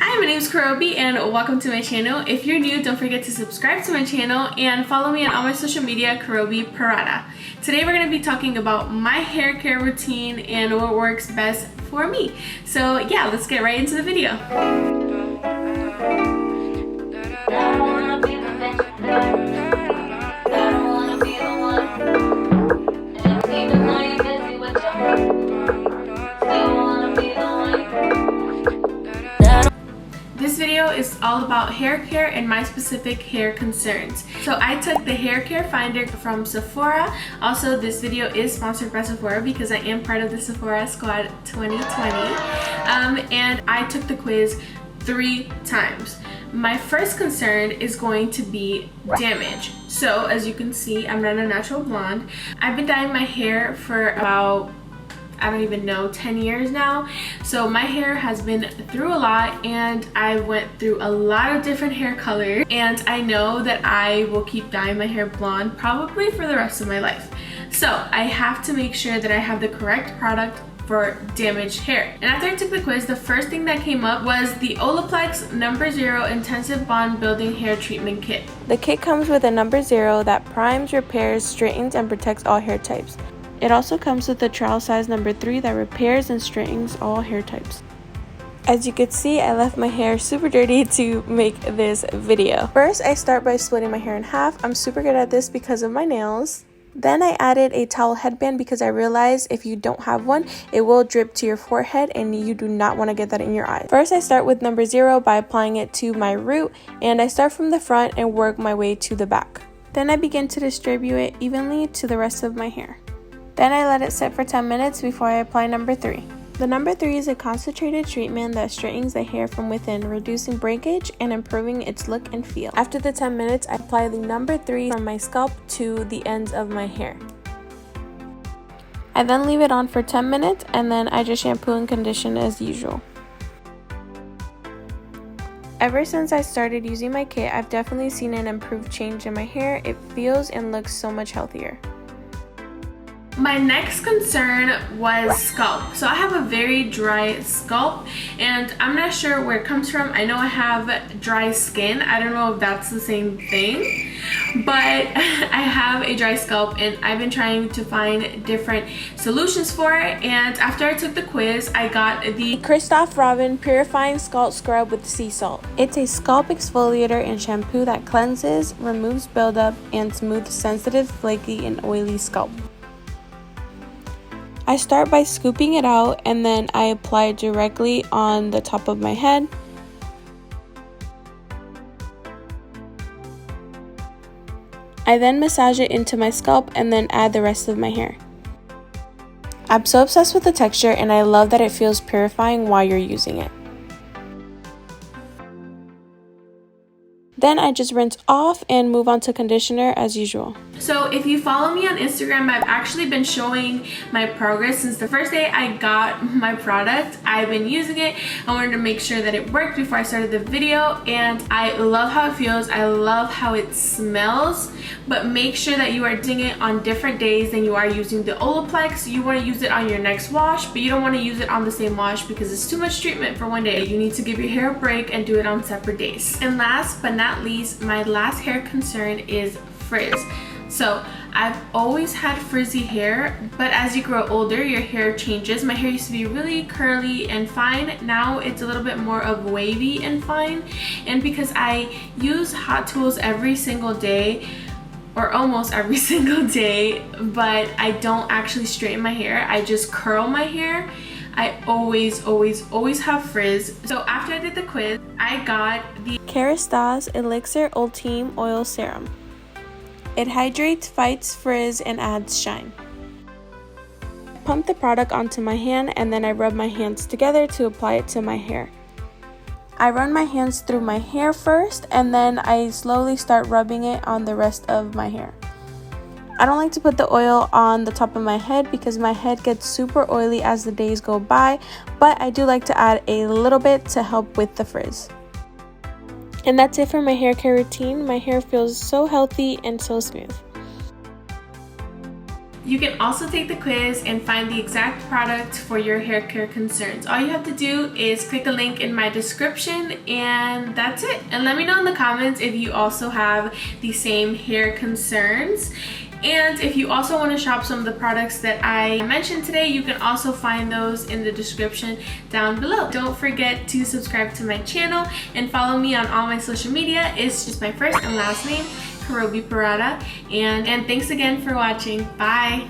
Hi, my name is Kurobi and welcome to my channel. If you're new, don't forget to subscribe to my channel and follow me on all my social media, Kurobi Parada. Today we're going to be talking about my hair care routine and what works best for me. So yeah, let's get right into the video. This video is all about hair care and my specific hair concerns. So I took the hair care finder from Sephora. Also, this video is sponsored by Sephora because I am part of the Sephora Squad 2020. And I took the quiz 3 times. My first concern is going to be damage. So as you can see, I'm not a natural blonde. I've been dyeing my hair for about, I don't even know, 10 years now. So my hair has been through a lot and I went through a lot of different hair colors, and I know that I will keep dyeing my hair blonde probably for the rest of my life. So I have to make sure that I have the correct product for damaged hair. And after I took the quiz, the first thing that came up was the Olaplex No. 0 Intensive Bond Building Hair Treatment Kit. The kit comes with a No. 0 that primes, repairs, straightens, and protects all hair types. It also comes with a trial size No. 3 that repairs and straightens all hair types. As you can see, I left my hair super dirty to make this video. First, I start by splitting my hair in half. I'm super good at this because of my nails. Then I added a towel headband because I realized if you don't have one, it will drip to your forehead and you do not want to get that in your eyes. First, I start with No. 0 by applying it to my root, and I start from the front and work my way to the back. Then I begin to distribute it evenly to the rest of my hair. Then I let it sit for 10 minutes before I apply No. 3. The No. 3 is a concentrated treatment that straightens the hair from within, reducing breakage and improving its look and feel. After the 10 minutes, I apply the No. 3 from my scalp to the ends of my hair. I then leave it on for 10 minutes and then I just shampoo and condition as usual. Ever since I started using my kit, I've definitely seen an improved change in my hair. It feels and looks so much healthier. My next concern was scalp. So I have a very dry scalp and I'm not sure where it comes from. I know I have dry skin. I don't know if that's the same thing, but I have a dry scalp and I've been trying to find different solutions for it. And after I took the quiz, I got the Christoph Robin Purifying Scalp Scrub with Sea Salt. It's a scalp exfoliator and shampoo that cleanses, removes buildup, and smooths sensitive, flaky, and oily scalp. I start by scooping it out and then I apply it directly on the top of my head. I then massage it into my scalp and then add the rest of my hair. I'm so obsessed with the texture and I love that it feels purifying while you're using it. Then I just rinse off and move on to conditioner as usual. So if you follow me on Instagram, I've actually been showing my progress since the first day I got my product. I've been using it. I wanted to make sure that it worked before I started the video, and I love how it feels. I love how it smells, but make sure that you are doing it on different days than you are using the Olaplex. You want to use it on your next wash, but you don't want to use it on the same wash because it's too much treatment for one day. You need to give your hair a break and do it on separate days. And last but not least, my last hair concern is frizz. So I've always had frizzy hair, but as you grow older, your hair changes. My hair used to be really curly and fine. Now it's a little bit more of wavy and fine. And because I use hot tools every single day, or almost every single day, but I don't actually straighten my hair, I just curl my hair, I always have frizz. So after I did the quiz, I got the Kerastase Elixir Ultime Oil Serum. It hydrates, fights frizz, and adds shine. Pump the product onto my hand and then I rub my hands together to apply it to my hair. I run my hands through my hair first and then I slowly start rubbing it on the rest of my hair. I don't like to put the oil on the top of my head because my head gets super oily as the days go by, but I do like to add a little bit to help with the frizz. And that's it for my hair care routine. My hair feels so healthy and so smooth. You can also take the quiz and find the exact product for your hair care concerns. All you have to do is click a link in my description and that's it. And let me know in the comments if you also have the same hair concerns. And if you also want to shop some of the products that I mentioned today, you can also find those in the description down below. Don't forget to subscribe to my channel and follow me on all my social media. It's just my first and last name, Karobi Parada. And thanks again for watching. Bye!